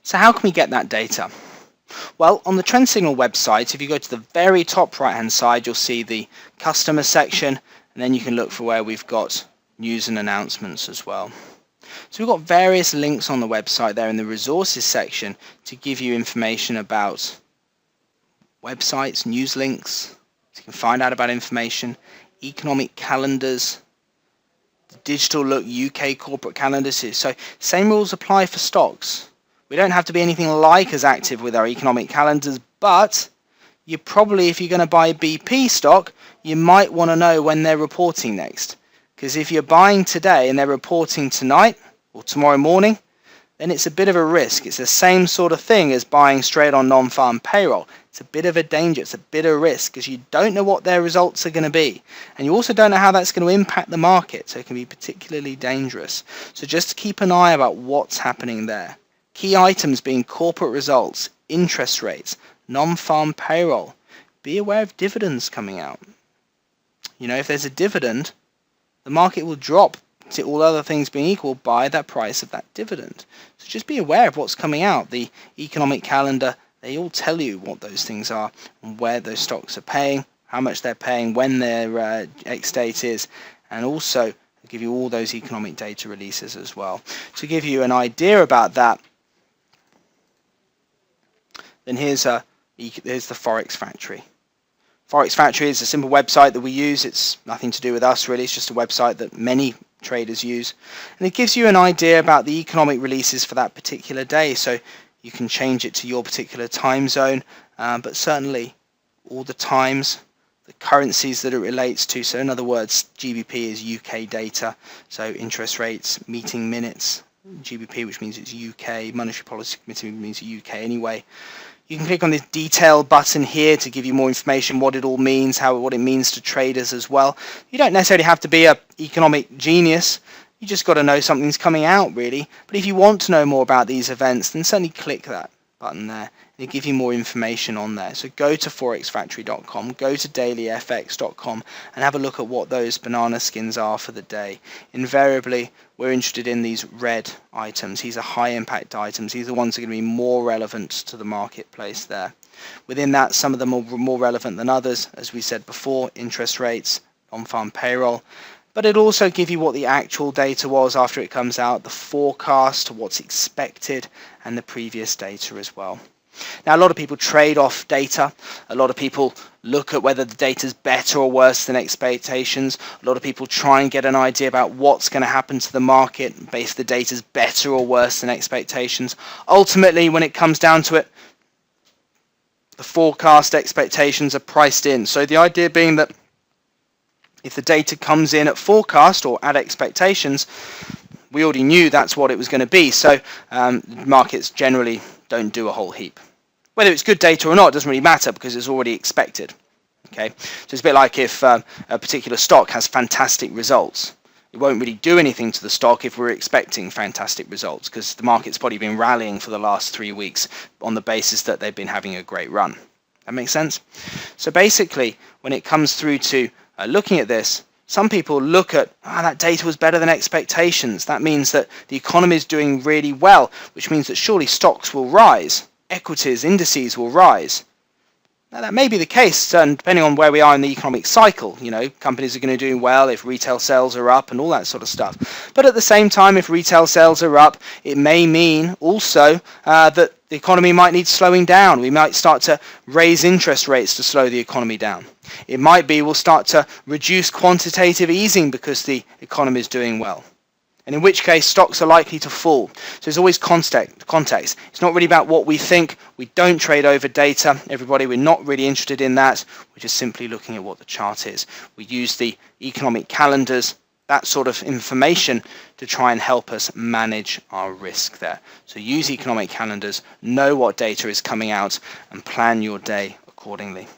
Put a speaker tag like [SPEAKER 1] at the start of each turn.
[SPEAKER 1] So how can we get that data? Well, on the Trend Signal website, if you go to the very top right hand side, you'll see the customer section, and then you can look for where we've got news and announcements as well. So we've got various links on the website there in the resources section to give you information about websites, news links, so you can find out about information, economic calendars, the Digital Look UK corporate calendars. So same rules apply for stocks. We don't have to be anything like as active with our economic calendars, but you probably, if you're going to buy BP stock, you might want to know when they're reporting next. Because if you're buying today and they're reporting tonight or tomorrow morning, then it's a bit of a risk. It's the same sort of thing as buying straight on non-farm payroll. It's a bit of a danger, it's a bit of a risk, because you don't know what their results are going to be. And you also don't know how that's going to impact the market, so it can be particularly dangerous. So just keep an eye about what's happening there. Key items being corporate results, interest rates, non-farm payroll. Be aware of dividends coming out. You know, if there's a dividend, the market will drop, to all other things being equal, by that price of that dividend. So just be aware of what's coming out. The economic calendar, they all tell you what those things are and where those stocks are paying, how much they're paying, when their ex-date is, and also give you all those economic data releases as well. To give you an idea about that, then here's the Forex Factory. Forex Factory is a simple website that we use. It's nothing to do with us really. It's just a website that many traders use, and it gives you an idea about the economic releases for that particular day. So you can change it to your particular time zone, but certainly all the times, the currencies that it relates to. So in other words, GBP is UK data, so interest rates, meeting minutes, GBP, which means it's UK, Monetary Policy Committee means UK anyway. You can click on this detail button here to give you more information, what it all means, what it means to traders as well. You don't necessarily have to be an economic genius. You just got to know something's coming out, really. But if you want to know more about these events, then certainly click that button there. It'll give you more information on there. So go to forexfactory.com, go to dailyfx.com, and have a look at what those banana skins are for the day. Invariably, we're interested in these red items. These are high impact items. These are the ones that are going to be more relevant to the marketplace there. Within that, some of them are more relevant than others. As we said before, interest rates, on-farm payroll. But it'll also give you what the actual data was after it comes out, the forecast, what's expected, and the previous data as well. Now, a lot of people trade off data. A lot of people look at whether the data is better or worse than expectations. A lot of people try and get an idea about what's going to happen to the market based the data is better or worse than expectations. Ultimately, when it comes down to it, the forecast expectations are priced in. So the idea being that if the data comes in at forecast or at expectations, we already knew that's what it was going to be. So markets generally don't do a whole heap. Whether it's good data or not doesn't really matter because it's already expected. Okay, so it's a bit like if a particular stock has fantastic results. It won't really do anything to the stock if we're expecting fantastic results because the market's probably been rallying for the last 3 weeks on the basis that they've been having a great run. That makes sense? So basically, when it comes through to looking at this, some people look at, that data was better than expectations. That means that the economy is doing really well, which means that surely stocks will rise, equities, indices will rise. Now that may be the case, depending on where we are in the economic cycle. You know, companies are going to do well if retail sales are up and all that sort of stuff. But at the same time, if retail sales are up, it may mean also that the economy might need slowing down. We might start to raise interest rates to slow the economy down. It might be we'll start to reduce quantitative easing because the economy is doing well. And in which case, stocks are likely to fall. So there's always context. It's not really about what we think. We don't trade over data. Everybody, we're not really interested in that. We're just simply looking at what the chart is. We use the economic calendars, that sort of information to try and help us manage our risk there. So use economic calendars, know what data is coming out, and plan your day accordingly.